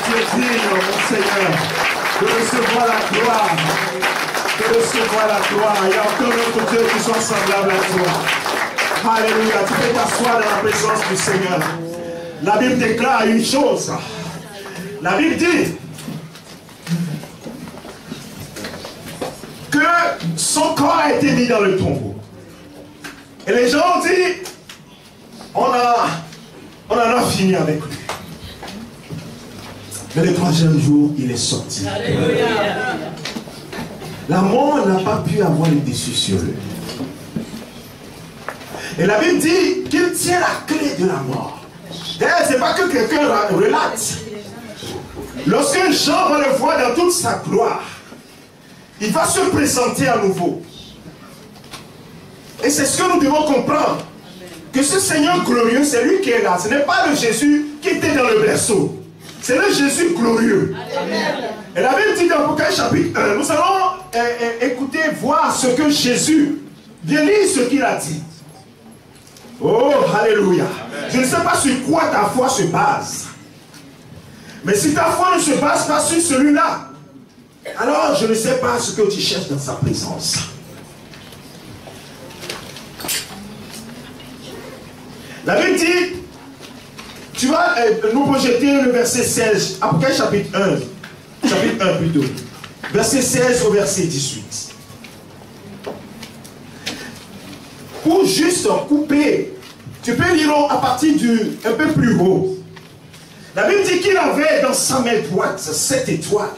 tu es digne, mon Seigneur, de recevoir la gloire. De recevoir la gloire. Il y a encore d'autres dieux qui sont semblables à toi. Alléluia. Tu peux t'asseoir dans la présence du Seigneur. La Bible déclare une chose. La Bible dit que son corps a été mis dans le tombeau. Et les gens ont dit, on en a fini avec lui. Mais le troisième jour, il est sorti. Alléluia. La mort n'a pas pu avoir le dessus sur lui. Et la Bible dit qu'il tient la clé de la mort. D'ailleurs, ce n'est pas que quelqu'un relate. Lorsque Jean va le voir dans toute sa gloire, il va se présenter à nouveau. Et c'est ce que nous devons comprendre. Que ce Seigneur glorieux, c'est lui qui est là. Ce n'est pas le Jésus qui était dans le berceau. C'est le Jésus glorieux. Amen. Et la Bible dit dans Apocalypse chapitre 1, nous allons écouter, voir ce que Jésus, bien lire ce qu'il a dit. Oh, alléluia. Amen. Je ne sais pas sur quoi ta foi se base. Mais si ta foi ne se base pas sur celui-là, alors je ne sais pas ce que tu cherches dans sa présence. La Bible dit, tu vas nous projeter le verset 16, Apocalypse chapitre 1 plutôt, verset 16 au verset 18. Pour juste couper, tu peux lire à partir un peu plus haut. La Bible dit qu'il avait dans sa main droite 7 étoiles.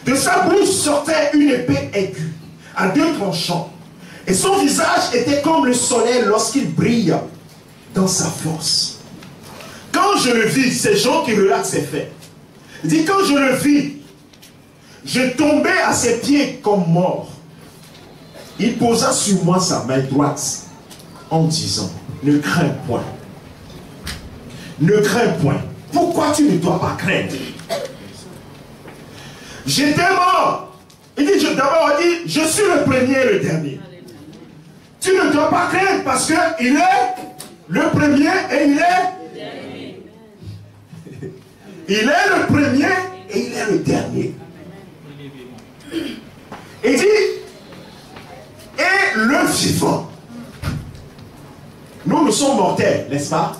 De sa bouche sortait une épée aiguë, à 2 tranchants. Et son visage était comme le soleil lorsqu'il brille dans sa force. Quand je le vis, ces gens qui relatent ces faits, il dit quand je le vis, je tombais à ses pieds comme mort. Il posa sur moi sa main droite en disant, ne crains point. Ne crains point. Pourquoi tu ne dois pas craindre? J'étais mort. Il dit, d'abord, il dit, je suis le premier et le dernier. Tu ne dois pas craindre parce qu'il est le premier et il est... Il est le premier et il est le dernier. Il dit, et le vivant. Nous sommes mortels, n'est-ce pas?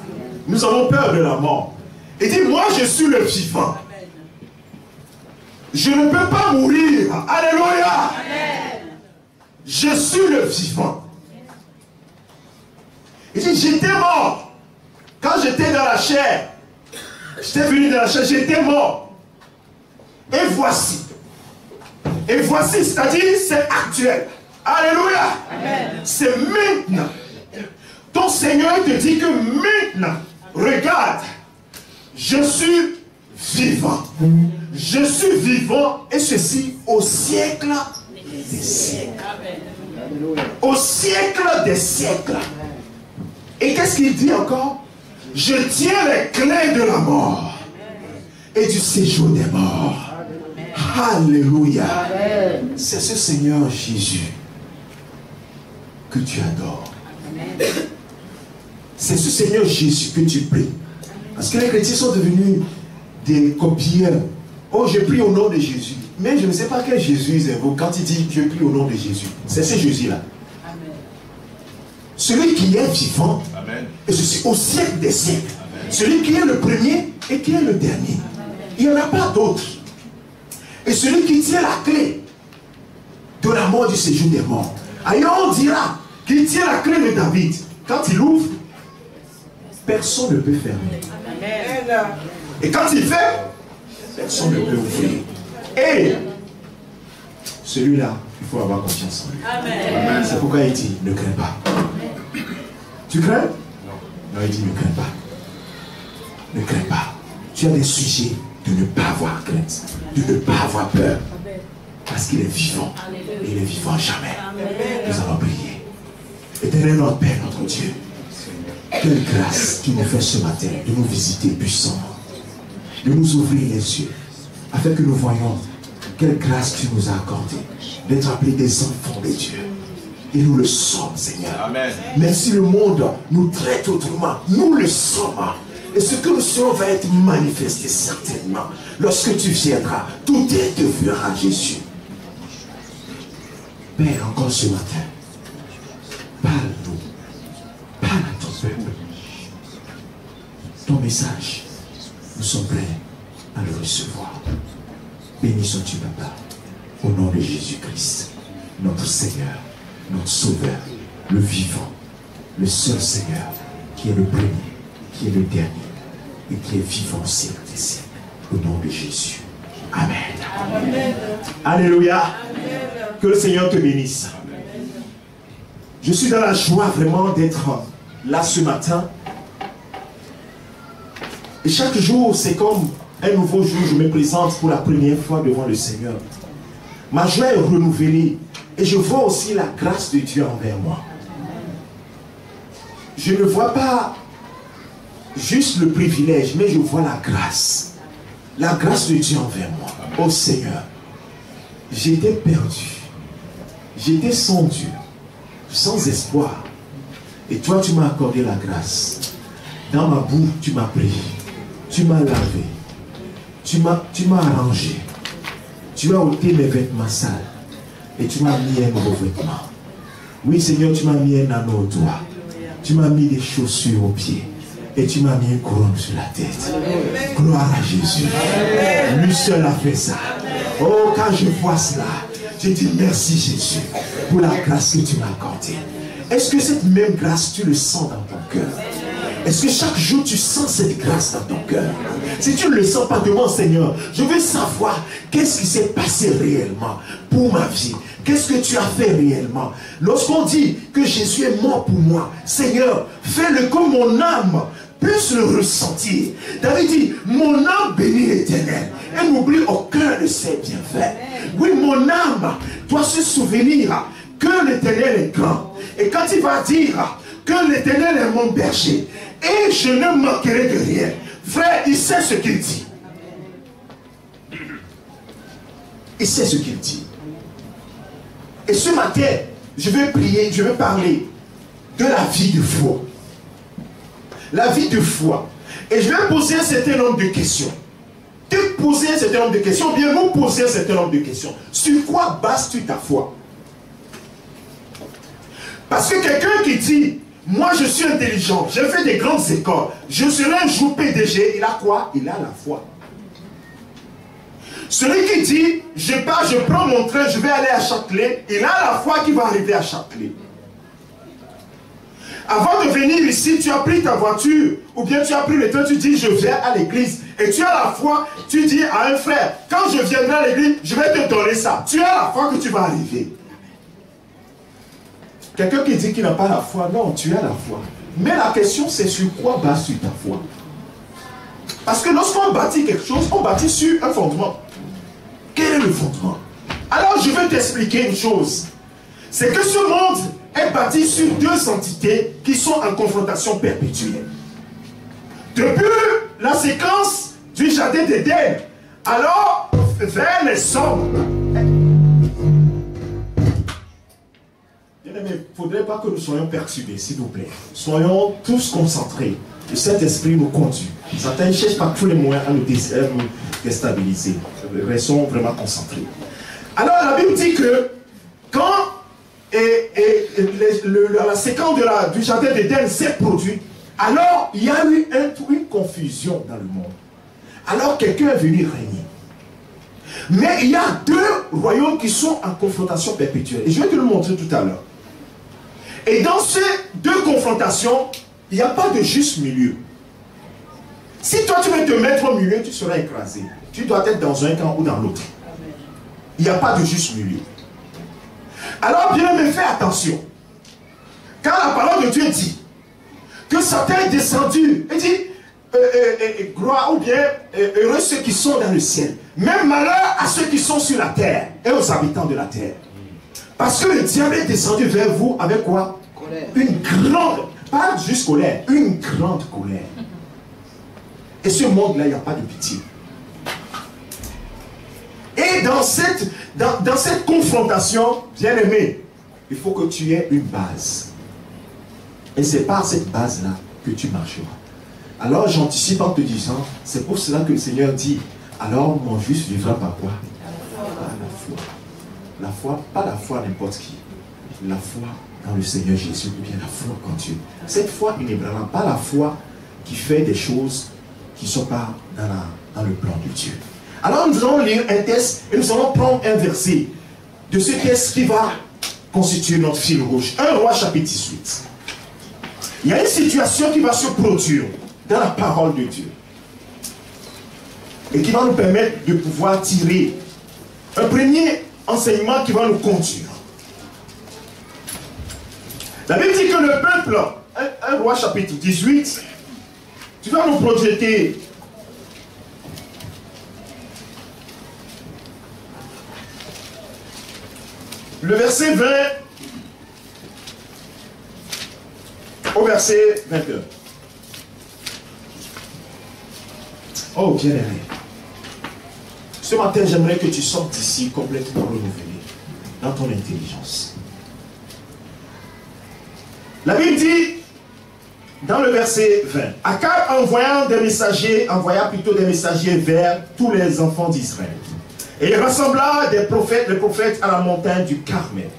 Nous avons peur de la mort. Il dit, moi je suis le vivant. Je ne peux pas mourir. Alléluia. Je suis le vivant. Il dit, j'étais mort. Quand j'étais dans la chair, j'étais venu dans la chair, j'étais mort. Et voici. Et voici, c'est-à-dire, c'est actuel. Alléluia. C'est maintenant. Ton Seigneur te dit que maintenant, regarde, je suis vivant. Je suis vivant, et ceci au siècle des siècles. Au siècle des siècles. Et qu'est-ce qu'il dit encore? Je tiens les clés de la mort et du séjour des morts. Alléluia. C'est ce Seigneur Jésus que tu adores. C'est ce Seigneur Jésus que tu pries. Parce que les chrétiens sont devenus des copieurs. Oh, je prie au nom de Jésus. Mais je ne sais pas quel Jésus ils invoquent quand il dit je prie au nom de Jésus. C'est ce Jésus-là. Celui qui est vivant, amen, et ceci au siècle des siècles. Amen. Celui qui est le premier et qui est le dernier. Il n'y en a pas d'autre. Et celui qui tient la clé de la mort du séjour des morts. Ailleurs on dira qu'il tient la clé de David. Quand il ouvre, personne ne peut fermer. Amen. Et quand il fait, personne ne peut ouvrir. Et celui-là, il faut avoir confiance en lui. Amen. C'est pourquoi il dit, ne crains pas. Tu crains? Non, il dit, ne crains pas. Ne crains pas. Tu as des sujets de ne pas avoir crainte, de ne pas avoir peur. Parce qu'il est vivant. Et il est vivant jamais. Nous allons prier. Éternel notre Père, notre Dieu, quelle grâce tu nous fais ce matin de nous visiter puissamment, de nous ouvrir les yeux, afin que nous voyions quelle grâce tu nous as accordée d'être appelés des enfants de Dieu. Et nous le sommes, Seigneur. Amen. Même si le monde nous traite autrement, nous le sommes. Et ce que nous serons va être manifesté certainement. Lorsque tu viendras, tout est devra Jésus. Père, encore ce matin, parle-nous. Parle à ton peuple. Ton message, nous sommes prêts à le recevoir. Béni sois-tu, Papa, au nom de Jésus-Christ, notre Seigneur, notre Sauveur, le vivant, le seul Seigneur, qui est le premier, qui est le dernier, et qui est vivant au siècle des siècles. Au nom de Jésus. Amen. Amen. Alléluia. Amen. Que le Seigneur te bénisse. Amen. Je suis dans la joie vraiment d'être là ce matin. Et chaque jour, c'est comme un nouveau jour, je me présente pour la première fois devant le Seigneur. Ma joie est renouvelée et je vois aussi la grâce de Dieu envers moi. Je ne vois pas juste le privilège, mais je vois la grâce. La grâce de Dieu envers moi. Oh Seigneur, j'étais perdu. J'étais sans Dieu, sans espoir. Et toi, tu m'as accordé la grâce. Dans ma boue, tu m'as pris. Tu m'as lavé. Tu m'as arrangé. Tu as ôté mes vêtements sales. Et tu m'as mis un nouveau vêtement. Oui, Seigneur, tu m'as mis un anneau au doigt. Tu m'as mis des chaussures aux pieds. Et tu m'as mis une couronne sur la tête. Gloire à Jésus. Lui seul a fait ça. Oh, quand je vois cela, je dis merci Jésus pour la grâce que tu m'as accordée. Est-ce que cette même grâce, tu le sens dans ton cœur? Est-ce que chaque jour, tu sens cette grâce dans ton cœur? Si tu ne le sens pas, demande Seigneur, je veux savoir qu'est-ce qui s'est passé réellement pour ma vie. Qu'est-ce que tu as fait réellement? Lorsqu'on dit que Jésus est mort pour moi, Seigneur, fais-le comme mon âme puisse le ressentir. David dit, mon âme bénit l'Éternel et n'oublie aucun de ses bienfaits. Oui, mon âme doit se souvenir que l'Éternel est grand. Et quand il va dire que l'Éternel est mon berger et je ne manquerai de rien, frère, il sait ce qu'il dit. Il sait ce qu'il dit. Et ce matin, je vais prier, je vais parler de la vie de foi. La vie de foi. Et je vais poser un certain nombre de questions. Te poser un certain nombre de questions, bien nous poser un certain nombre de questions. Sur quoi bases-tu ta foi? Parce que quelqu'un qui dit, moi je suis intelligent, j'ai fait des grandes écoles, je serai un jour PDG, il a quoi? Il a la foi. Celui qui dit, je pars, je prends mon train, je vais aller à Châtelet, il a la foi qui va arriver à Châtelet. Avant de venir ici, tu as pris ta voiture, ou bien tu as pris le train, tu dis, je viens à l'église. Et tu as la foi, tu dis à un frère, quand je viendrai à l'église, je vais te donner ça. Tu as la foi que tu vas arriver. Quelqu'un qui dit qu'il n'a pas la foi, non, tu as la foi. Mais la question, c'est sur quoi bases-tu ta foi? Parce que lorsqu'on bâtit quelque chose, on bâtit sur un fondement. Quel est le fondement? Alors, je vais t'expliquer une chose. C'est que ce monde est bâti sur deux entités qui sont en confrontation perpétuelle. Depuis la séquence du jardin d'Éden, alors, vers les hommes, il ne faudrait pas que nous soyons perturbés, s'il vous plaît. Soyons tous concentrés. Le Saint-Esprit nous conduit. Satan ne cherche pas tous les moyens à nous déstabiliser. Restons vraiment concentrés. Alors, la Bible dit que quand la séquence du jardin d'Éden s'est produite, alors il y a eu une confusion dans le monde. Alors quelqu'un est venu régner. Mais il y a deux royaumes qui sont en confrontation perpétuelle. Et je vais te le montrer tout à l'heure. Et dans ces deux confrontations, il n'y a pas de juste milieu. Si toi tu veux te mettre au milieu, tu seras écrasé. Tu dois être dans un camp ou dans l'autre. Il n'y a pas de juste milieu. Alors bien aimé, fais attention. Quand la parole de Dieu dit que Satan est descendu, il dit gloire ou bien heureux ceux qui sont dans le ciel. Même malheur à ceux qui sont sur la terre et aux habitants de la terre. Parce que le diable est descendu vers vous avec quoi? Colère. Une grande, pas juste colère, une grande colère. Et ce monde-là, il n'y a pas de pitié. Et dans cette confrontation, bien aimé, il faut que tu aies une base. Et c'est par cette base-là que tu marcheras. Alors j'anticipe en te disant, c'est pour cela que le Seigneur dit, alors mon juste vivra par quoi? Par la foi. La foi, pas la foi n'importe qui. La foi dans le Seigneur Jésus, ou bien la foi en Dieu. Cette foi inébranlable, pas la foi qui fait des choses qui ne sont pas dans le plan de Dieu. Alors nous allons lire un texte et nous allons prendre un verset de ce texte qui va constituer notre fil rouge. 1 Roi chapitre 18. Il y a une situation qui va se produire dans la parole de Dieu et qui va nous permettre de pouvoir tirer un premier enseignement qui va nous conduire. La Bible dit que le peuple, 1 Roi chapitre 18, tu vas nous projeter le verset 20 au verset 21. Oh bien-aimé, ce matin j'aimerais que tu sortes d'ici complètement renouvelé dans ton intelligence. La Bible dit dans le verset 20, Akab envoya des messagers vers tous les enfants d'Israël. Et il rassembla les prophètes à la montagne du Carmel.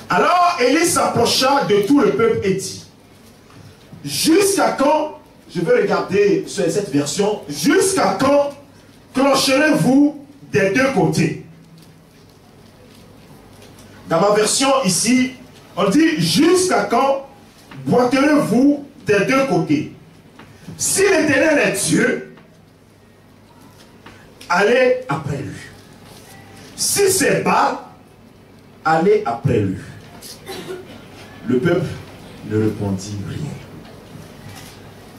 Alors Élie s'approcha de tout le peuple et dit, jusqu'à quand, je vais regarder sur cette version, jusqu'à quand clocherez-vous des deux côtés? Dans ma version ici, on dit jusqu'à quand boiterez-vous des deux côtés? Si l'Éternel est Dieu, allez après lui. Si c'est Baal, allez après lui. Le peuple ne répondit rien.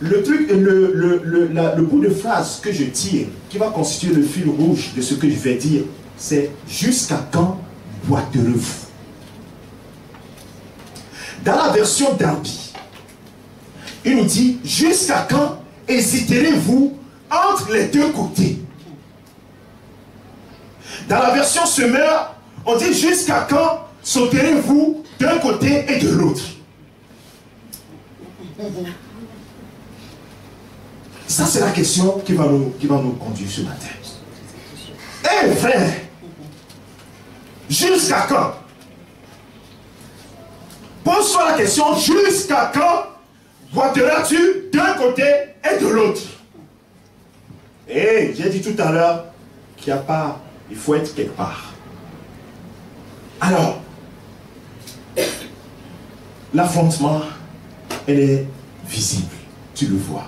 Le bout de phrase que je tire, qui va constituer le fil rouge de ce que je vais dire, c'est jusqu'à quand boiterez-vous? Dans la version Darby, il nous dit jusqu'à quand hésiterez-vous entre les deux côtés? Dans la version Semeur, on dit jusqu'à quand sauterez-vous d'un côté et de l'autre? Ça, c'est la question qui va nous conduire ce matin. Eh frère, jusqu'à quand? Pose-toi la question, jusqu'à quand boiteras-tu d'un côté et de l'autre? Et j'ai dit tout à l'heure qu'il n'y a pas, il faut être quelque part. Alors, l'affrontement, elle est visible, tu le vois.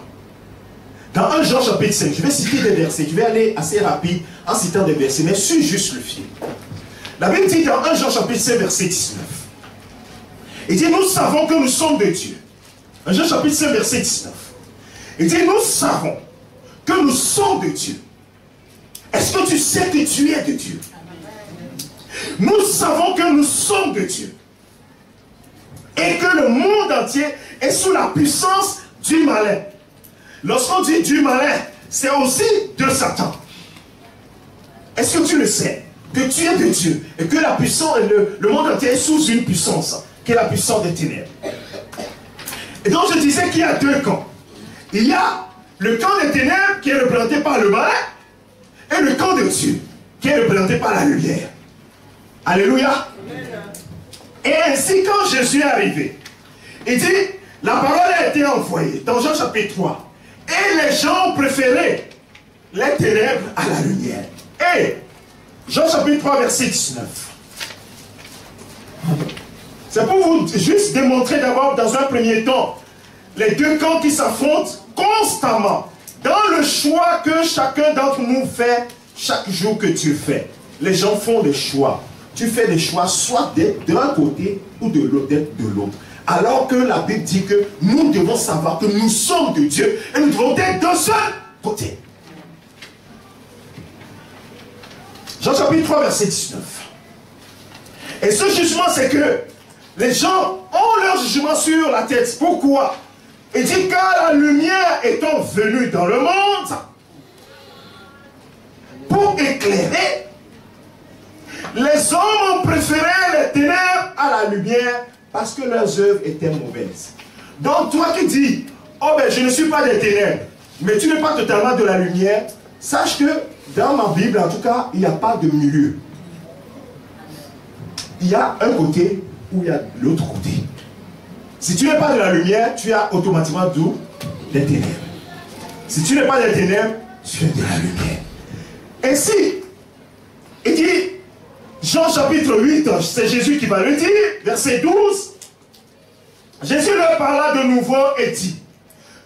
Dans 1 Jean chapitre 5, je vais citer des versets, je vais aller assez rapide en citant des versets, mais suis juste le fil. La Bible dit dans 1 Jean chapitre 5, verset 19, il dit, nous savons que nous sommes de Dieu. 1 Jean chapitre 5, verset 19. Il dit, nous savons que nous sommes de Dieu. Est-ce que tu sais que tu es de Dieu? Nous savons que nous sommes de Dieu. Et que le monde entier est sous la puissance du malin. Lorsqu'on dit du malin, c'est aussi de Satan. Est-ce que tu le sais? Que tu es de Dieu. Et que la puissance, le monde entier est sous une puissance, qui est la puissance des ténèbres. Et donc je disais qu'il y a deux camps. Il y a le camp des ténèbres qui est représenté par le malin, et le camp de Dieu qui est représenté par la lumière. Alléluia. Et ainsi, quand Jésus est arrivé, il dit, la parole a été envoyée dans Jean chapitre 3. Et les gens ont préféré les ténèbres à la lumière. Et Jean chapitre 3, verset 19. C'est pour vous juste démontrer d'abord, dans un premier temps, les deux camps qui s'affrontent constamment. Dans le choix que chacun d'entre nous fait chaque jour que tu fais. Les gens font des choix. Tu fais des choix soit d'être d'un côté ou de l'autre, d'être de l'autre. Alors que la Bible dit que nous devons savoir que nous sommes de Dieu et nous devons être d'un seul côté. Jean chapitre 3, verset 19. Et ce jugement, c'est que les gens ont leur jugement sur la tête. Pourquoi? Il dit, car la lumière étant venue dans le monde pour éclairer, les hommes ont préféré les ténèbres à la lumière parce que leurs œuvres étaient mauvaises. Donc toi qui dis, oh ben je ne suis pas des ténèbres, mais tu n'es pas totalement de la lumière, sache que dans ma Bible, en tout cas, il n'y a pas de milieu. Il y a un côté ou il y a l'autre côté. Si tu n'es pas de la lumière, tu as automatiquement d'où? Des ténèbres. Si tu n'es pas des ténèbres, tu es de la lumière. Ainsi, il dit, Jean chapitre 8, c'est Jésus qui va le dire, verset 12. Jésus leur parla de nouveau et dit,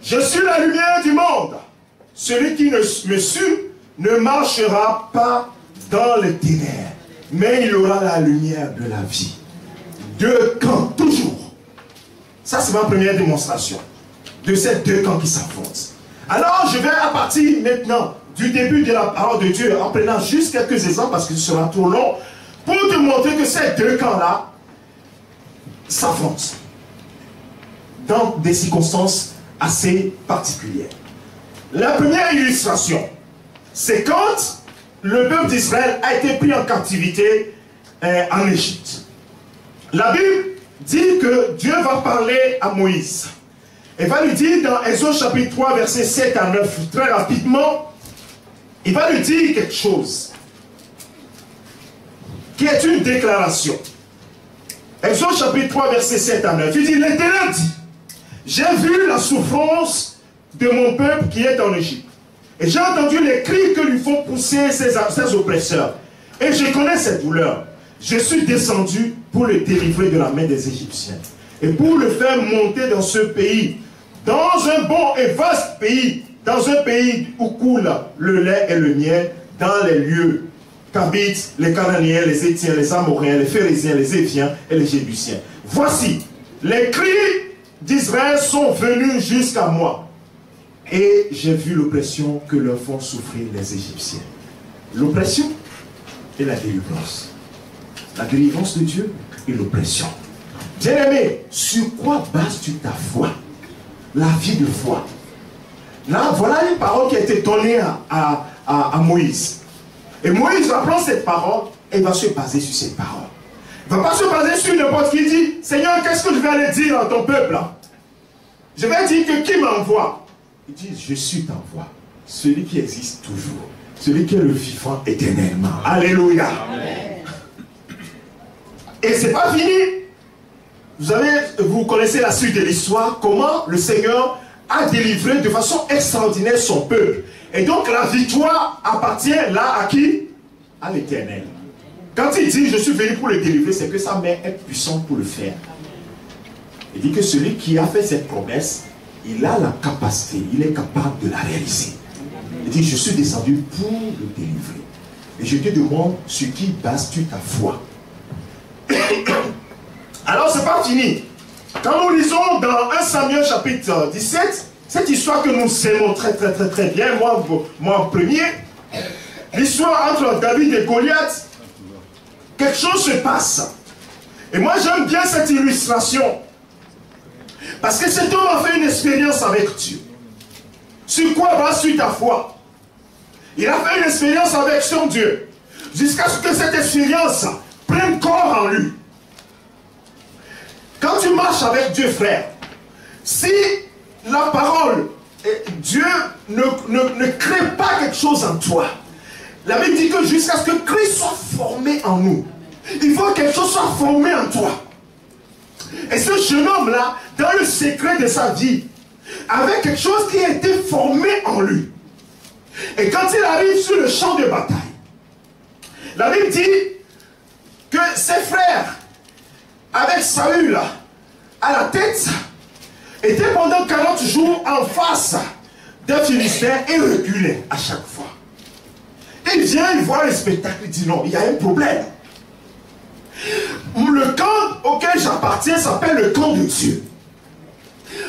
je suis la lumière du monde. Celui qui me suit ne marchera pas dans les ténèbres, mais il aura la lumière de la vie. Deux camps, toujours. Ça, c'est ma première démonstration de ces deux camps qui s'affrontent. Alors, je vais à partir maintenant du début de la parole de Dieu, en prenant juste quelques exemples, parce que ce sera trop long, pour te montrer que ces deux camps-là s'affrontent dans des circonstances assez particulières. La première illustration, c'est quand le peuple d'Israël a été pris en captivité en Égypte. La Bible dit que Dieu va parler à Moïse. Il va lui dire dans Exode chapitre 3, versets 7 à 9, très rapidement, il va lui dire quelque chose qui est une déclaration. Exode chapitre 3, versets 7 à 9, il dit, l'Éternel dit, j'ai vu la souffrance de mon peuple qui est en Égypte. Et j'ai entendu les cris que lui font pousser ses oppresseurs. Et je connais cette douleur. Je suis descendu pour le délivrer de la main des Égyptiens. Et pour le faire monter dans ce pays, dans un bon et vaste pays, dans un pays où coule le lait et le miel, dans les lieux qu'habitent les Cananéens, les Étiens, les Amoréens, les Phérésiens, les Éviens et les Jébusiens. Voici, les cris d'Israël sont venus jusqu'à moi. Et j'ai vu l'oppression que leur font souffrir les Égyptiens. L'oppression et la délivrance. La délivrance de Dieu et l'oppression. Bien-aimé, sur quoi bases-tu ta foi? La vie de foi. Là, voilà une parole qui a été donnée à Moïse. Et Moïse va prendre cette parole et va se baser sur cette parole. Il ne va pas se baser sur n'importe qui dit, Seigneur, qu'est-ce que je vais aller dire à ton peuple? Je vais dire que qui m'envoie? Il dit, je suis t'envoie. Celui qui existe toujours. Celui qui est le vivant éternellement. Alléluia. Amen. Et c'est pas fini. Vous connaissez la suite de l'histoire, comment le Seigneur a délivré de façon extraordinaire son peuple. Et donc la victoire appartient là à qui? À l'Éternel. Quand il dit je suis venu pour le délivrer, c'est que sa main est puissante pour le faire. Il dit que celui qui a fait cette promesse, il a la capacité, il est capable de la réaliser. Il dit je suis descendu pour le délivrer. Et je te demande sur qui bases-tu ta foi? Alors c'est pas fini. Quand nous lisons dans 1 Samuel chapitre 17, cette histoire que nous aimons très bien, moi en premier, l'histoire entre David et Goliath, quelque chose se passe. Et moi j'aime bien cette illustration. Parce que cet homme a fait une expérience avec Dieu. Sur quoi base-tu ta foi? Il a fait une expérience avec son Dieu. Jusqu'à ce que cette expérience prenne corps en lui. Quand tu marches avec Dieu, frère, si la parole, Dieu ne crée pas quelque chose en toi, la Bible dit que jusqu'à ce que Christ soit formé en nous, il faut que quelque chose soit formé en toi. Et ce jeune homme-là, dans le secret de sa vie, avait quelque chose qui a été formé en lui. Et quand il arrive sur le champ de bataille, la Bible dit que ses frères, avec Saül à la tête, étaient pendant 40 jours en face d'un Philistin et reculait à chaque fois. Il vient, il voit le spectacle, il dit non, il y a un problème. Le camp auquel j'appartiens s'appelle le camp de Dieu.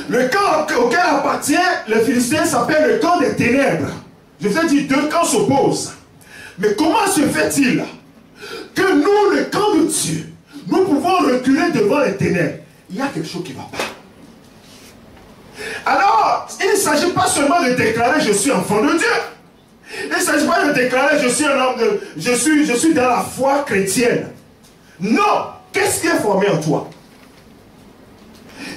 Le camp auquel appartient le Philistin s'appelle le camp des ténèbres. Je vous ai dit, deux camps s'opposent. Mais comment se fait-il que nous, le camp de Dieu, nous pouvons reculer devant les ténèbres? Il y a quelque chose qui ne va pas. Alors, il ne s'agit pas seulement de déclarer je suis enfant de Dieu. Il ne s'agit pas de déclarer je suis un homme de... Je suis dans la foi chrétienne. Non. Qu'est-ce qui est formé en toi?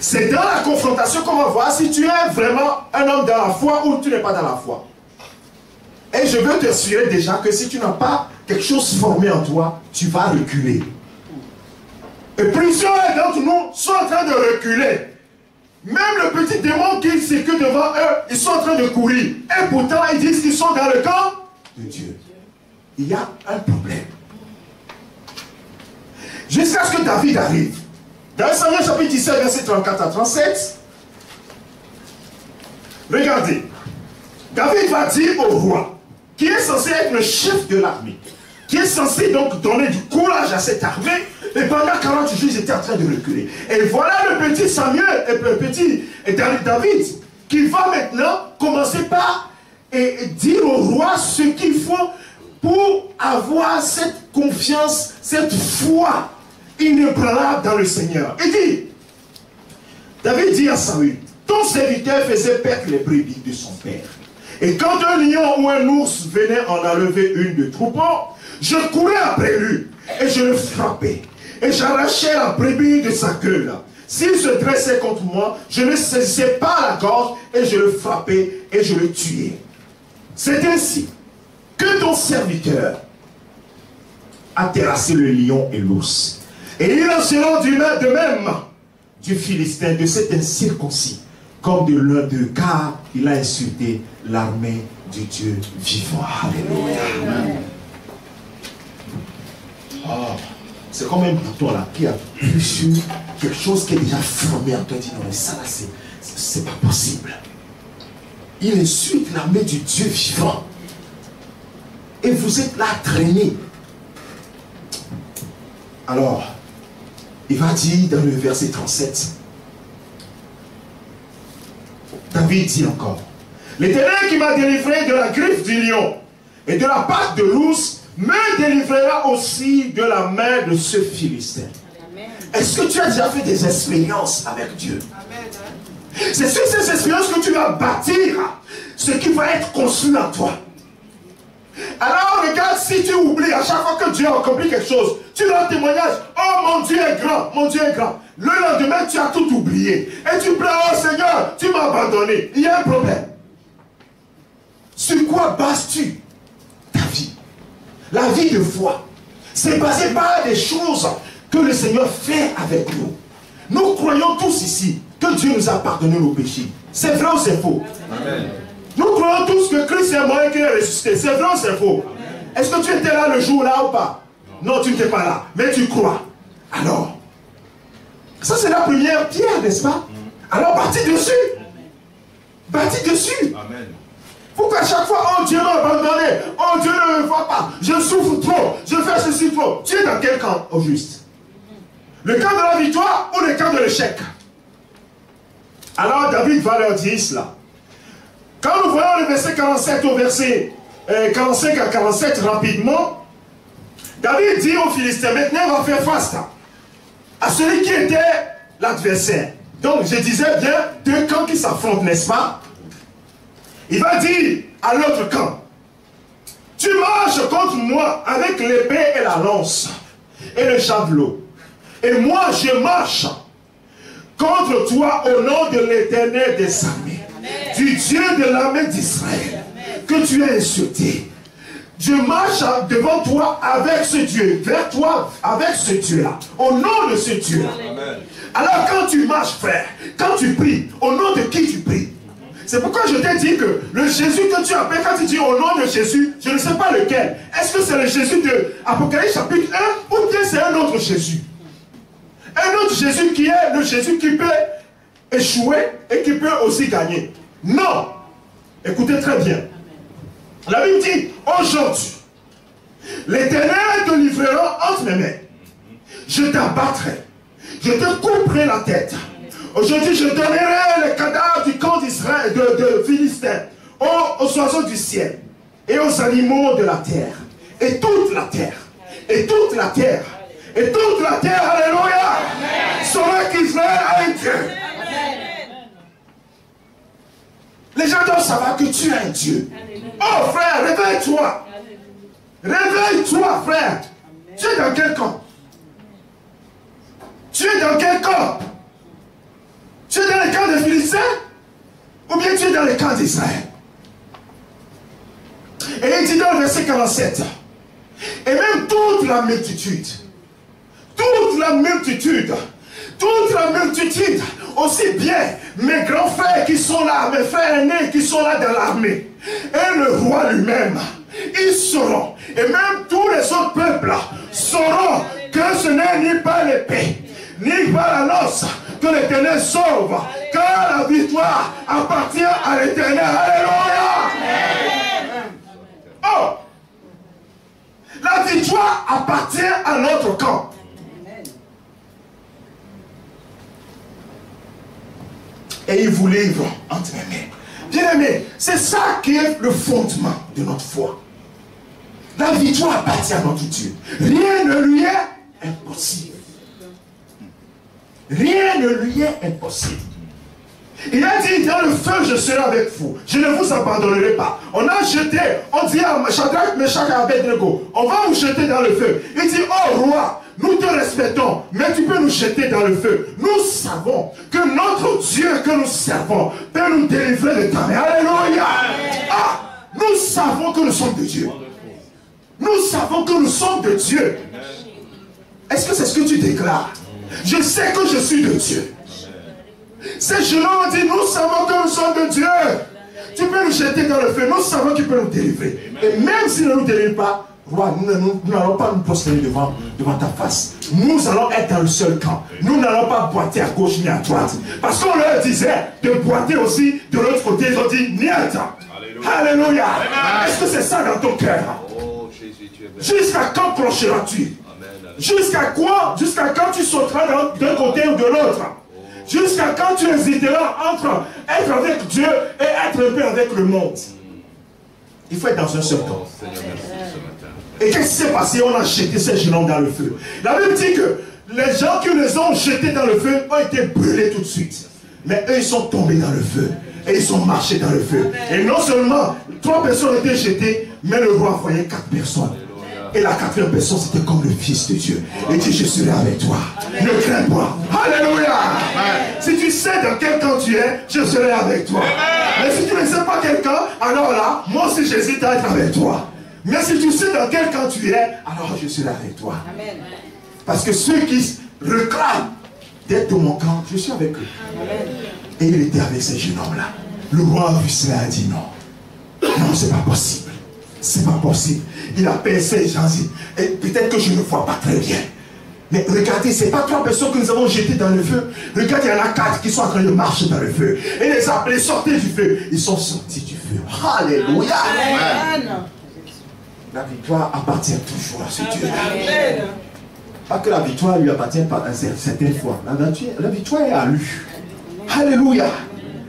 C'est dans la confrontation qu'on va voir si tu es vraiment un homme dans la foi ou tu n'es pas dans la foi. Et je veux t'assurer déjà que si tu n'as pas quelque chose formé en toi, tu vas reculer. Et plusieurs d'entre nous sont en train de reculer. Même le petit démon qui circule devant eux, ils sont en train de courir. Et pourtant, ils disent qu'ils sont dans le camp de Dieu. Il y a un problème. Jusqu'à ce que David arrive. Dans 1 Samuel chapitre 17, verset 34 à 37. Regardez. David va dire au roi, qui est censé être le chef de l'armée, qui est censé donc donner du courage à cette armée, et pendant 40 jours, ils étaient en train de reculer. Et voilà le petit Samuel, le petit David, qui va maintenant commencer par dire au roi ce qu'il faut pour avoir cette confiance, cette foi inébranlable dans le Seigneur. Il dit, David dit à Saül, ton serviteur faisait perdre les brebis de son père. Et quand un lion ou un ours venait en enlever une de troupeau, je courais après lui et je le frappais. Et j'arrachais la brebis de sa queue. S'il se dressait contre moi, je le saisissais par la gorge et je le frappais et je le tuais. C'est ainsi que ton serviteur a terrassé le lion et l'ours. Et il en sera de même du Philistin, de cet incirconcis, comme de l'un d'eux, car il a insulté l'armée du Dieu vivant. Alléluia. Oh, c'est comme un bouton là qui a appuyé sur quelque chose qui est déjà formé en toi. Il dit non, mais ça là, c'est pas possible. Il insulte l'armée du Dieu vivant. Et vous êtes là traînés. Alors, il va dire dans le verset 37, David dit encore, l'Éternel qui m'a délivré de la griffe du lion et de la patte de l'ours me délivrera aussi de la main de ce Philistin. Est-ce que tu as déjà fait des expériences avec Dieu? C'est sur ces expériences que tu vas bâtir ce qui va être construit en toi. Alors regarde, si tu oublies à chaque fois que Dieu a accompli quelque chose, tu rends témoignage, oh mon Dieu est grand, mon Dieu est grand. Le lendemain, tu as tout oublié. Et tu pleures, oh Seigneur, tu m'as abandonné. Il y a un problème. Sur quoi bases-tu ta vie? La vie de foi, c'est basé par des choses que le Seigneur fait avec nous. Nous croyons tous ici que Dieu nous a pardonné nos péchés. C'est vrai ou c'est faux? Amen. Nous croyons tous que Christ est mort et qu'il est ressuscité. C'est vrai ou c'est faux? Est-ce que tu étais là le jour-là ou pas? Non, tu n'étais pas là. Mais tu crois. Alors, ça c'est la première pierre, n'est-ce pas? Alors bâtis dessus. Bâtis dessus. Amen. Pourquoi à chaque fois, oh Dieu m'a abandonné, oh Dieu ne me voit pas, je souffre trop, je fais ceci trop. Tu es dans quel camp au juste? Le camp de la victoire ou le camp de l'échec? Alors David va leur dire cela. Quand nous voyons le verset 47 au verset 45 à 47 rapidement, David dit aux Philistins, maintenant on va faire face à celui qui était l'adversaire. Donc je disais bien deux camps qui s'affrontent, n'est-ce pas? Il va dire à l'autre camp, tu marches contre moi avec l'épée et la lance et le javelot. Et moi je marche contre toi au nom de l'Éternel des armées, du Dieu de l'armée d'Israël, que tu as insulté. Je marche devant toi avec ce Dieu, vers toi avec ce Dieu-là, au nom de ce Dieu-là. Alors quand tu marches, frère, quand tu pries, au nom de qui tu pries? C'est pourquoi je t'ai dit que le Jésus que tu appelles, quand tu dis au nom de Jésus, je ne sais pas lequel. Est-ce que c'est le Jésus de Apocalypse chapitre 1 ou bien c'est un autre Jésus? Un autre Jésus qui est le Jésus qui peut échouer et qui peut aussi gagner. Non. Écoutez très bien. La Bible dit, aujourd'hui, l'Éternel te livrera entre mes mains. Je t'abattrai. Je te couperai la tête. Aujourd'hui, je donnerai les cadavres du camp d'Israël, de Philistins, aux oiseaux du ciel et aux animaux de la terre. Et toute la terre. Et toute la terre. Et toute la terre, alléluia, saura qu'Israël a un Dieu. Les gens doivent savoir que tu es un Dieu. Oh frère, réveille-toi. Réveille-toi, frère. Tu es dans quel camp? Tu es dans quel camp? sais? Ou bien tu es dans le camp d'Israël. Et il dit dans le verset 47, et même toute la multitude, aussi bien mes grands frères qui sont là, mes frères aînés qui sont là dans l'armée, et le roi lui-même, ils sauront, et même tous les autres peuples sauront que ce n'est ni par l'épée, ni par la lance que l'Éternel sauve, car la victoire appartient à l'Éternel. Alléluia! Oh! La victoire appartient à notre camp. Et il vous livre entre mes mains. Bien-aimés, c'est ça qui est le fondement de notre foi. La victoire appartient à notre Dieu. Rien ne lui est impossible. Rien ne lui est impossible. Il a dit, dans le feu, je serai avec vous. Je ne vous abandonnerai pas. On a jeté, on dit à Shadrach, Meshach et Abednego, on va vous jeter dans le feu. Il dit, oh roi, nous te respectons, mais tu peux nous jeter dans le feu. Nous savons que notre Dieu que nous servons peut nous délivrer de ta main. Alléluia. Ah, nous savons que nous sommes de Dieu. Nous savons que nous sommes de Dieu. Est-ce que c'est ce que tu déclares? Je sais que je suis de Dieu. Ces gens ont dit, nous savons que nous sommes de Dieu. Tu peux nous jeter dans le feu. Nous savons qu'il peut nous délivrer. Et même s'il ne nous délivre pas, roi, nous n'allons pas nous prosterner devant ta face. Nous allons être dans le seul camp. Nous n'allons pas boiter à gauche ni à droite. Parce qu'on leur disait de boiter aussi de l'autre côté. Ils ont dit, niet. Alléluia. Est-ce que c'est ça dans ton cœur? Jusqu'à quand clocheras-tu? Jusqu'à quoi? Jusqu'à quand tu sauteras d'un côté ou de l'autre? Jusqu'à quand tu hésiteras entre être avec Dieu et être un peu avec le monde? Il faut être dans un seul camp. Et qu'est-ce qui s'est passé? On a jeté ces jeunes dans le feu. La Bible dit que les gens qui les ont jetés dans le feu ont été brûlés tout de suite. Mais eux, ils sont tombés dans le feu. Et ils ont marché dans le feu. Et non seulement 3 personnes ont été jetées, mais le roi voyait 4 personnes. Et la 4e personne, c'était comme le Fils de Dieu. Il dit, je serai avec toi. Ne crains pas. Alléluia. Si tu sais dans quel camp tu es, je serai avec toi. Mais si tu ne sais pas quel camp, alors là, moi aussi j'hésite à être avec toi. Mais si tu sais dans quel camp tu es, alors je serai avec toi. Parce que ceux qui réclament d'être de mon camp, je suis avec eux. Et il était avec ces jeunes hommes-là. Le roi a vu cela et a dit non. Non, c'est pas possible. C'est pas possible. Il a pensé, gens dit, et peut-être que je ne vois pas très bien. Mais regardez, ce n'est pas 3 personnes que nous avons jetées dans le feu. Regardez, il y en a 4 qui sont en train de marcher dans le feu. Et les appelés, sortez du feu. Ils sont sortis du feu. Alléluia. Amen. La victoire appartient toujours à ce Dieu. Amen. Pas que la victoire lui appartient par certaines fois. La victoire est à lui. Alléluia.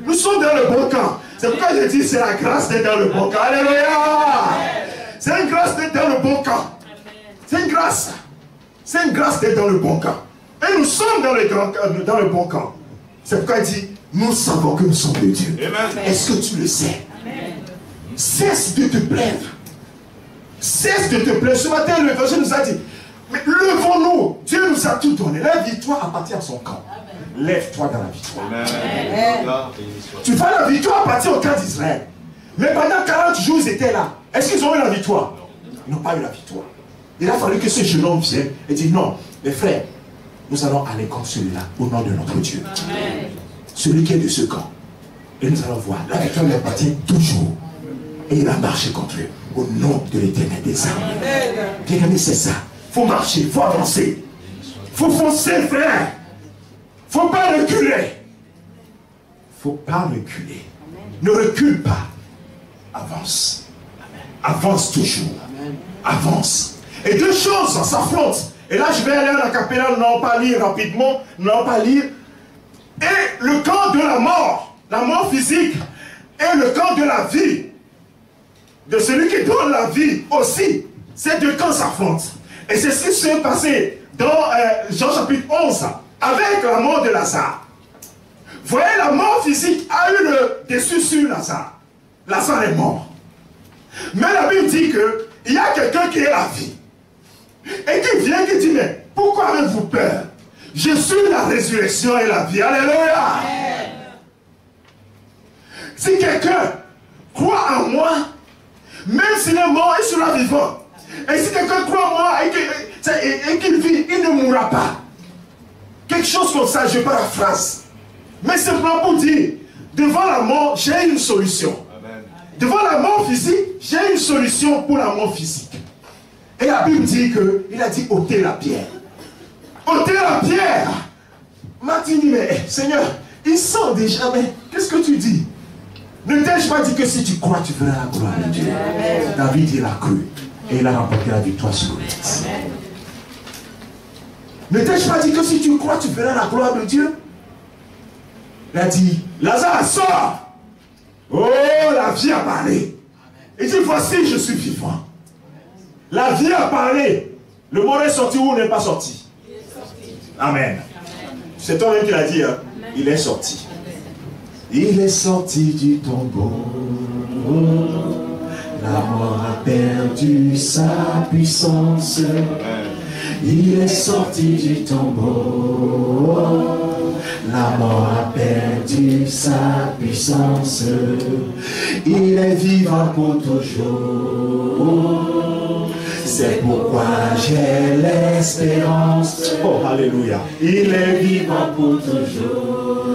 Nous sommes dans le bon camp. C'est pourquoi je dis c'est la grâce d'être dans le bon camp. Alléluia. C'est une grâce d'être dans le bon camp. C'est une grâce. C'est une grâce d'être dans le bon camp. Et nous sommes dans le bon camp. C'est pourquoi il dit, nous savons que nous sommes de Dieu. Est-ce que tu le sais? Amen. Cesse de te plaindre. Cesse de te plaindre. Ce matin, l'évangile nous a dit, mais levons-nous. Dieu nous a tout donné. La victoire appartient à son camp. Lève-toi dans la victoire. Amen. Tu vois, la victoire appartient au camp d'Israël. Mais pendant 40 jours, ils étaient là. Est-ce qu'ils ont eu la victoire? Ils n'ont pas eu la victoire. Il a fallu que ce jeune homme vienne et dise non, mes frères, nous allons aller contre celui-là au nom de notre Dieu. Amen. Celui qui est de ce camp. Et nous allons voir, la victoire lui appartient toujours. Et il a marché contre eux au nom de l'Éternel des armes. Bien aimé, c'est ça. Il faut marcher, il faut avancer. Il faut foncer, frère. Il ne faut pas reculer. Il ne faut pas reculer. Ne recule pas. Avance. Avance toujours. Avance. Et 2 choses s'affrontent. Et là, je vais aller à la capella, nous n'allons pas lire rapidement, nous n'allons pas lire. Et le camp de la mort physique, et le camp de la vie, de celui qui donne la vie aussi. Ces 2 camps s'affrontent. Et c'est ce qui s'est passé dans Jean chapitre 11, avec la mort de Lazare. Vous voyez, la mort physique a eu le dessus sur Lazare. Lazare est mort. Mais la Bible dit qu'il y a quelqu'un qui est la vie. Et qui vient, qui dit, mais pourquoi avez-vous peur? Je suis la résurrection et la vie. Alléluia. Si quelqu'un croit en moi, même s'il est mort, il sera vivant. Et si quelqu'un croit en moi et qu'il vit, il ne mourra pas. Quelque chose comme ça, je paraphrase. Mais simplement pour dire, devant la mort, j'ai une solution. Amen. Devant la mort physique, j'ai une solution pour la mort physique. Et la Bible dit qu'il a dit ôtez la pierre. Ôtez la pierre. Martin dit, mais Seigneur, il sent déjà, mais qu'est-ce que tu dis? Ne t'ai-je pas dit que si tu crois, tu verras la gloire de Dieu? David, il a cru. Et il a remporté la victoire sur Goliath. Ne t'ai-je pas dit que si tu crois, tu verras la gloire de Dieu? Il a dit, Lazare, sors! Oh, la vie a parlé. Il dit, voici, je suis vivant. La vie a parlé. Le mot est sorti ou n'est pas sorti? Amen. C'est toi-même qui l'a dit, hein? Il est sorti. Il est sorti du tombeau. La mort a perdu sa puissance. Il est sorti du tombeau. La mort a perdu sa puissance. Il est vivant pour toujours. C'est pourquoi j'ai l'espérance. Oh, alléluia. Il est vivant pour toujours.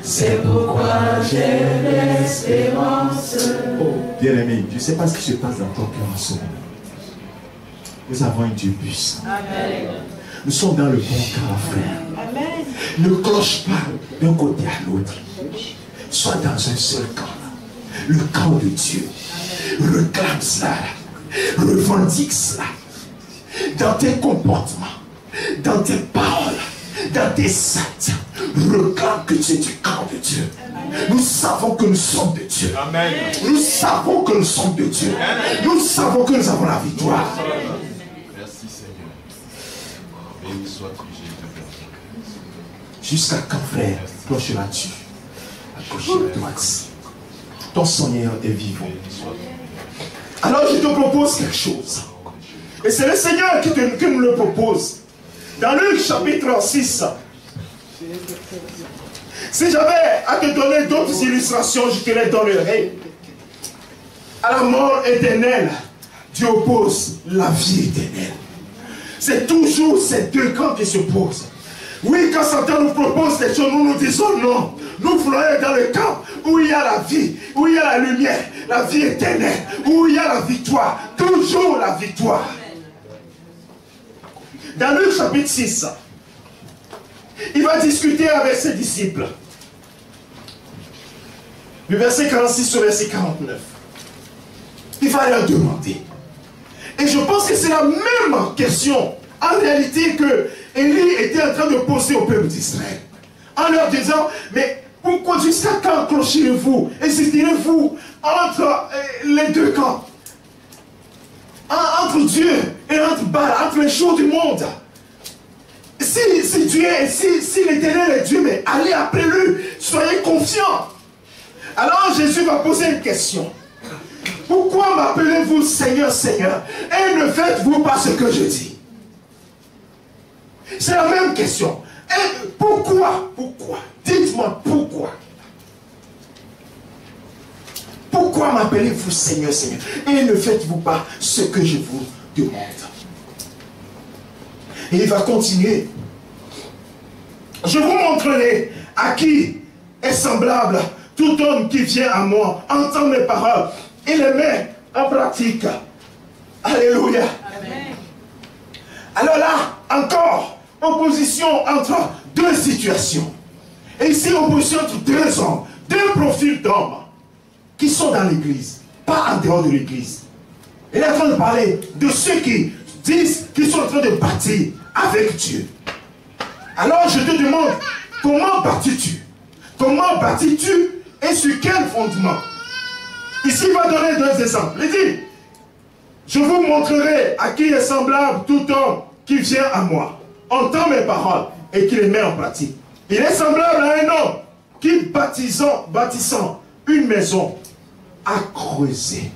C'est pourquoi j'ai l'espérance. Oh, bien-aimé, je ne sais pas ce qui se passe dans ton cœur en ce moment. Nous avons un Dieu puissant. Amen. Nous sommes dans le bon camp, frère. Amen. Ne cloche pas d'un côté à l'autre. Sois dans un seul camp. Le camp de Dieu. Reclame cela. Revendique cela. Dans tes comportements, dans tes paroles, dans tes actes. Reclame que tu es du camp de Dieu. Nous savons que nous sommes de Dieu. Amen. Nous savons que nous sommes de Dieu. Amen. Nous savons que nous avons la victoire. Merci Seigneur. Béni sois-tu, Jésus. Jusqu'à quand, frère, clocheras-tu à gauche et à droite? Ton Seigneur est vivant. Alors je te propose quelque chose. Et c'est le Seigneur qui nous le propose. Dans Luc chapitre 6. Si j'avais à te donner d'autres illustrations, je te les donnerais. À la mort éternelle, Dieu oppose la vie éternelle. C'est toujours ces deux camps qui se posent. Oui, quand Satan nous propose des choses, nous nous disons non. Nous voulons être dans le camp où il y a la vie, où il y a la lumière, la vie éternelle, où il y a la victoire. Toujours la victoire. Dans Luc chapitre 6, il va discuter avec ses disciples. Du verset 46 au verset 49. Il va leur demander. Et je pense que c'est la même question, en réalité, que Élie était en train de poser au peuple d'Israël. En leur disant, mais pourquoi jusqu'à quand clochez-vous? Hésiterez-vous entre les deux camps? Entre Dieu et entre Baal, entre les choses du monde. Si Dieu est, si l'Éternel est Dieu, mais allez après lui, soyez confiants. Alors Jésus va poser une question. Pourquoi m'appelez-vous Seigneur, Seigneur, et ne faites-vous pas ce que je dis? C'est la même question. Et pourquoi? Pourquoi? Dites-moi pourquoi. Pourquoi m'appelez-vous Seigneur, Seigneur, et ne faites-vous pas ce que je vous demande? Et il va continuer. Je vous montrerai à qui est semblable tout homme qui vient à moi, entend mes paroles et les met en pratique. Alléluia. Amen. Alors là, encore, opposition entre deux situations. Et ici, opposition entre deux hommes, deux profils d'hommes qui sont dans l'église, pas en dehors de l'église. Il est en train de parler de ceux qui disent qu'ils sont en train de bâtir avec Dieu. Alors je te demande, comment bâtis-tu? Comment bâtis-tu et sur quel fondement? Ici, il va donner deux exemples. Il dit, je vous montrerai à qui est semblable tout homme qui vient à moi, entend mes paroles et qui les met en pratique. Il est semblable à un homme qui, bâtissant une maison, a creusé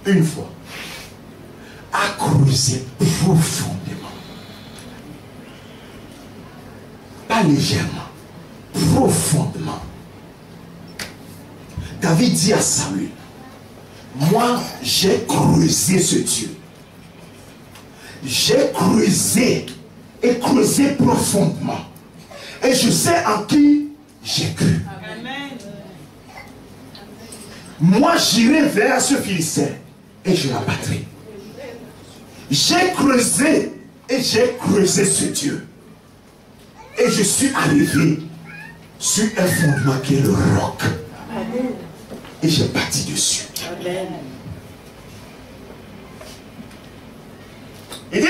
une fois, a creusé profondément, pas légèrement, profondément. David dit à Samuel, moi j'ai creusé ce Dieu. J'ai creusé et creusé profondément. Et je sais en qui j'ai cru. Amen. Moi j'irai vers ce Philistin et je l'abattrai. J'ai creusé et j'ai creusé ce Dieu. Et je suis arrivé sur un fondement qui est le roc. Amen. Et j'ai bâti dessus. Amen. Il dit,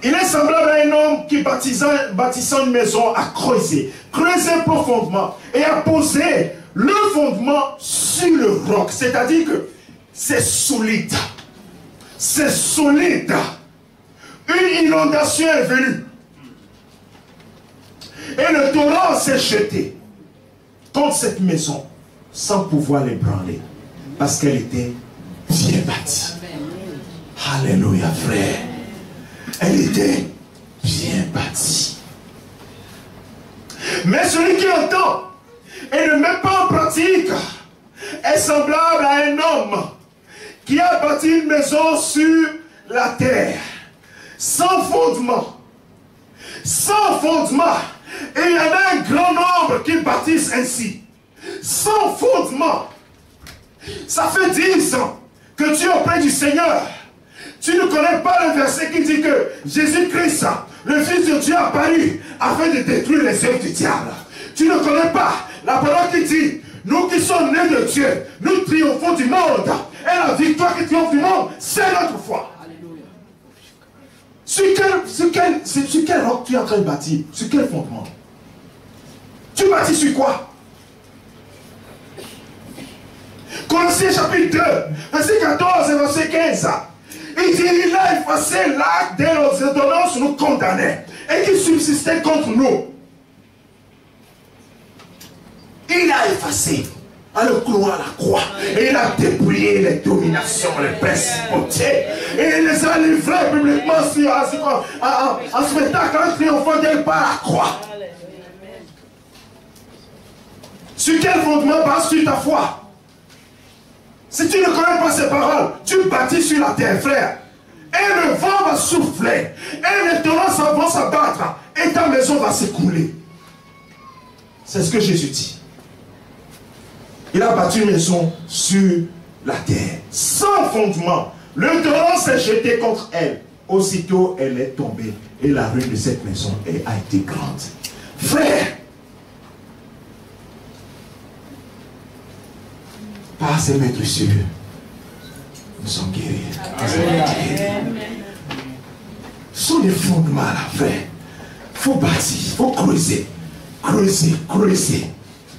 il est semblable à un homme qui bâtissant une maison a creusé profondément et a posé le fondement sur le roc. C'est-à-dire que c'est solide. C'est solide. Une inondation est venue. Et le torrent s'est jeté contre cette maison sans pouvoir l'ébranler. Parce qu'elle était bien bâtie. Alléluia, frère. Elle était bien bâtie. Mais celui qui entend et ne met pas en pratique est semblable à un homme qui a bâti une maison sur la terre, sans fondement. Sans fondement. Et il y en a un grand nombre qui bâtissent ainsi. Sans fondement. Ça fait 10 ans que tu es auprès du Seigneur. Tu ne connais pas le verset qui dit que Jésus-Christ, le Fils de Dieu, a apparu afin de détruire les œuvres du diable. Tu ne connais pas la parole qui dit, nous qui sommes nés de Dieu, nous triomphons du monde. Et la victoire qui triomphe du monde, c'est notre foi. Sur quel roc tu es en train de bâtir? Sur quel fondement? Tu bâtis sur quoi? Colossiens chapitre 2, verset 14 et verset 15. Il dit, il a effacé l'acte de nos ordonnances nous condamnait et qui subsistait contre nous. Il a effacé à le clouer à la croix. Et il a dépouillé les dominations, les principautés. Et il les a livrés publiquement en spectacle, en triomphant d'elle par la croix. Sur quel fondement bases-tu ta foi? Si tu ne connais pas ces paroles, tu bâtis sur la terre, frère. Et le vent va souffler. Et les torrents vont s'abattre. Et ta maison va s'écrouler. C'est ce que Jésus dit. Il a bâti une maison sur la terre, sans fondement. Le torrent s'est jeté contre elle. Aussitôt, elle est tombée. Et la ruine de cette maison a été grande. Frère, par ces maîtres sur eux, nous sommes guéris. Ce sont des fondements là, frère. Il faut bâtir, il faut creuser, creuser,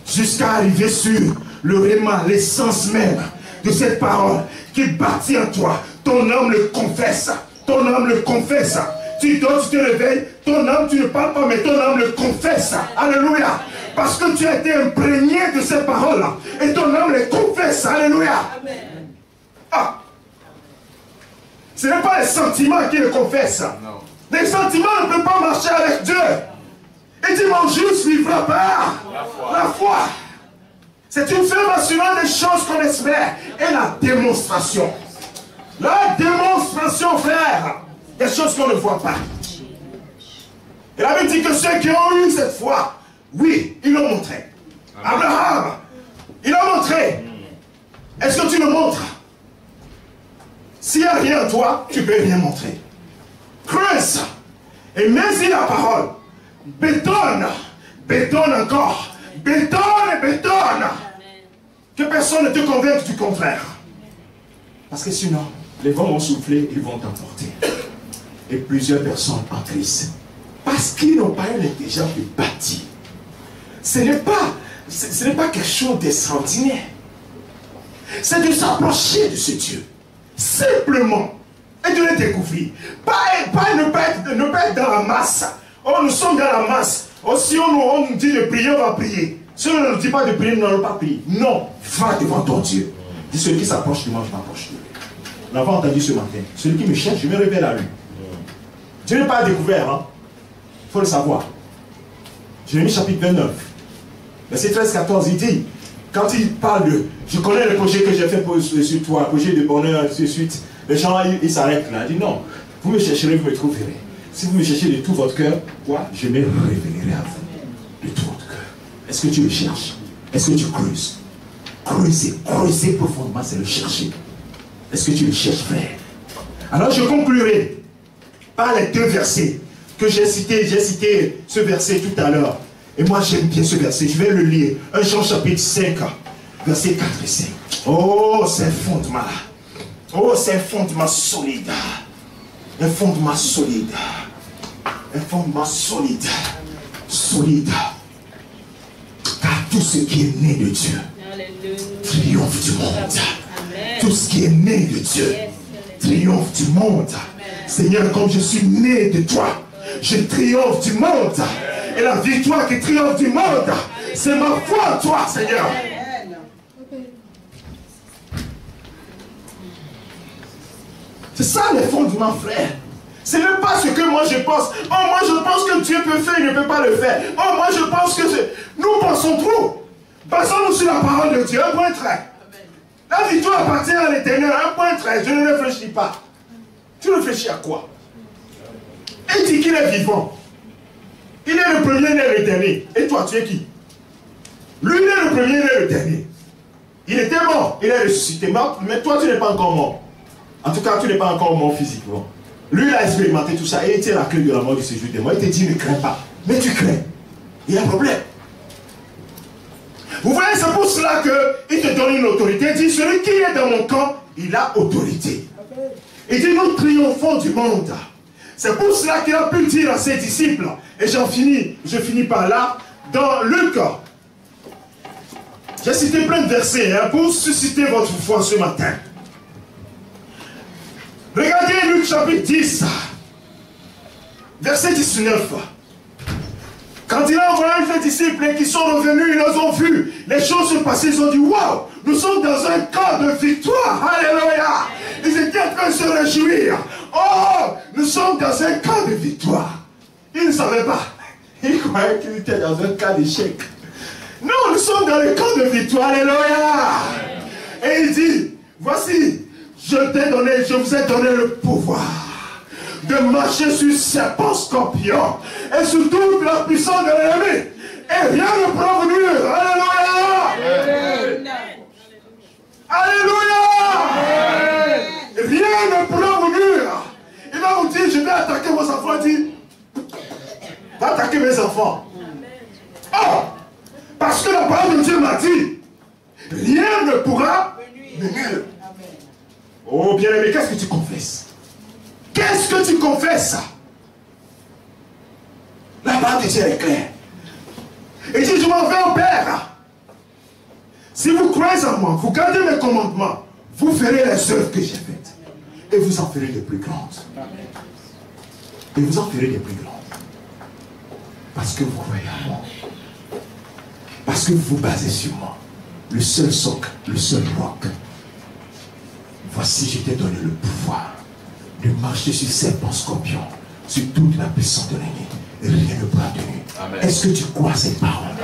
jusqu'à arriver sur le réma, l'essence même de cette parole qui bâtit en toi. Ton âme le confesse. Ton âme le confesse. Tu dors, tu te réveilles, ton âme, tu ne parles pas, mais ton âme le confesse. Alléluia. Parce que tu as été imprégné de ces paroles-là. Et ton âme les confesse. Alléluia. Amen. Ah. Ce n'est pas les sentiments qui le confessent. Non. Les sentiments ne peuvent pas marcher avec Dieu. Et dit, mon juste vivra par la foi. C'est une ferme assurance des choses qu'on espère. Et la démonstration. La démonstration, frère, des choses qu'on ne voit pas. Et la Bible dit que ceux qui ont eu cette foi, oui, ils l'ont montré. Abraham, il a montré. Est-ce que tu le montres? S'il n'y a rien en toi, tu ne peux rien montrer. Creuse et mets-y la parole. Bétonne, bétonne encore. Bétonne et bétonne. Que personne ne te convainque du contraire. Parce que sinon, les vents vont souffler, ils vont t'emporter. Et plusieurs personnes en crise. Parce qu'ils n'ont pas une intelligence de bâtir. Ce n'est pas quelque chose d'extraordinaire. C'est de s'approcher de ce Dieu. Simplement. Et de le découvrir. Pas ne pas être dans la masse. Oh, nous sommes dans la masse. Oh, si on nous dit de prier, on va prier. Si on ne nous dit pas de prier, nous n'allons pas prier. Non, va devant ton Dieu. Dis, celui qui s'approche de moi, je m'approche de lui. On l'avait entendu ce matin. Celui qui me cherche, je me révèle à lui. Dieu n'est pas découvert. Il faut le savoir. Jérémie chapitre 29. Verset 13-14, il dit, quand il parle de, je connais le projet que j'ai fait sur toi, un projet de bonheur, ainsi de suite, les gens, ils s'arrêtent là. Il dit non, vous me chercherez, vous me trouverez. Si vous me cherchez de tout votre cœur, quoi, je me révélerai à vous de tout votre cœur. Est-ce que tu le cherches? Est-ce que tu creuses? Creuser profondément, c'est le chercher. Est-ce que tu le cherches, frère? Alors je conclurai par les 2 versets que j'ai cités. J'ai cité ce verset tout à l'heure. Et moi j'aime bien ce verset. Je vais le lire. 1 Jean chapitre 5, versets 4 et 5. Oh, c'est un fondement. Oh, c'est un fondement solide. Un fondement solide. Un fondement solide. Solide. Car tout ce qui est né de Dieu triomphe du monde. Amen. Tout ce qui est né de Dieu triomphe du monde. Seigneur, comme je suis né de toi, je triomphe du monde. Et la victoire qui triomphe du monde, c'est ma foi en toi, Seigneur. C'est ça les fondements, frère. Ce n'est pas ce que moi je pense. Oh, moi je pense que Dieu peut faire, il ne peut pas le faire. Oh, moi je pense que nous pensons trop. Basons-nous sur la parole de Dieu, un point trait. La victoire appartient à l'Éternel, un point trait. Je ne réfléchis pas. Tu réfléchis à quoi? Il dit qu'il est vivant. Il est le premier, il est le dernier. Et toi, tu es qui? Lui, il est le premier, il est le dernier. Il était mort, il est ressuscité. Mais toi, tu n'es pas encore mort. En tout cas, tu n'es pas encore mort physiquement. Lui, il a expérimenté tout ça et il tient la clé de la mort du séjour des morts. Il te dit, ne crains pas. Mais tu crains. Il y a un problème. Vous voyez, c'est pour cela qu'il te donne une autorité. Il dit, celui qui est dans mon camp, il a autorité. Il dit, nous triomphons du monde. C'est pour cela qu'il a pu dire à ses disciples, et je finis par là, dans Luc. J'ai cité plein de versets pour susciter votre foi ce matin. Regardez Luc chapitre 10, verset 19. Quand il a envoyé ses disciples et qu'ils sont revenus, ils les ont vus. Les choses se passaient, ils ont dit, waouh, nous sommes dans un camp de victoire. Alléluia. Ils étaient en train de se réjouir. Oh, nous sommes dans un camp de victoire. Ils ne savaient pas. Ils croyaient qu'ils étaient dans un camp d'échec. Non, nous sommes dans le camp de victoire. Alléluia. Et il dit, voici, je vous ai donné le pouvoir de marcher sur serpents, scorpions et sur toute la puissance de l'ennemi. Et rien ne pourra vous nuire. Alléluia. Alléluia. Rien ne pourra vous nuire. Il va vous dire, je vais attaquer vos enfants. Il dit, va attaquer mes enfants. Oh, parce que la parole de Dieu m'a dit, rien ne pourra me nuire. Oh bien-aimé, qu'est-ce que tu confesses? Qu'est-ce que tu confesses? La parole de Dieu est claire. Il dit, je m'en vais au Père. Si vous croyez en moi, vous gardez mes commandements, vous ferez les œuvres que j'ai faites. Et vous en ferez de plus grandes. Et vous en ferez de plus grandes. Parce que vous croyez en moi. Parce que vous vous basez sur moi. Le seul socle, le seul roc. Voici, je t'ai donné le pouvoir de marcher sur serpents, scorpions, sur toute la puissance de l'ennemi. Et rien ne pourra tenir. Est-ce que tu crois ces paroles?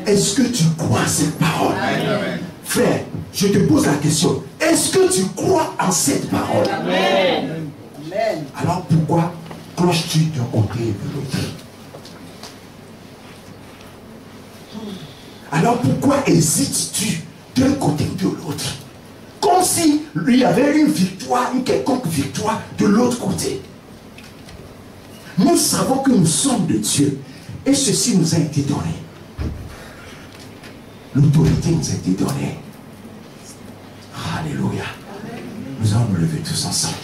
Est-ce que tu crois ces paroles? Amen. Frère, je te pose la question. Est-ce que tu crois en cette parole? Amen. Alors pourquoi cloches-tu d'un côté et de l'autre? Alors pourquoi hésites-tu d'un côté ou de l'autre? Comme si lui avait une victoire, une quelconque victoire de l'autre côté. Nous savons que nous sommes de Dieu. Et ceci nous a été donné. L'autorité nous a été donnée. Alléluia. Nous allons nous lever tous ensemble.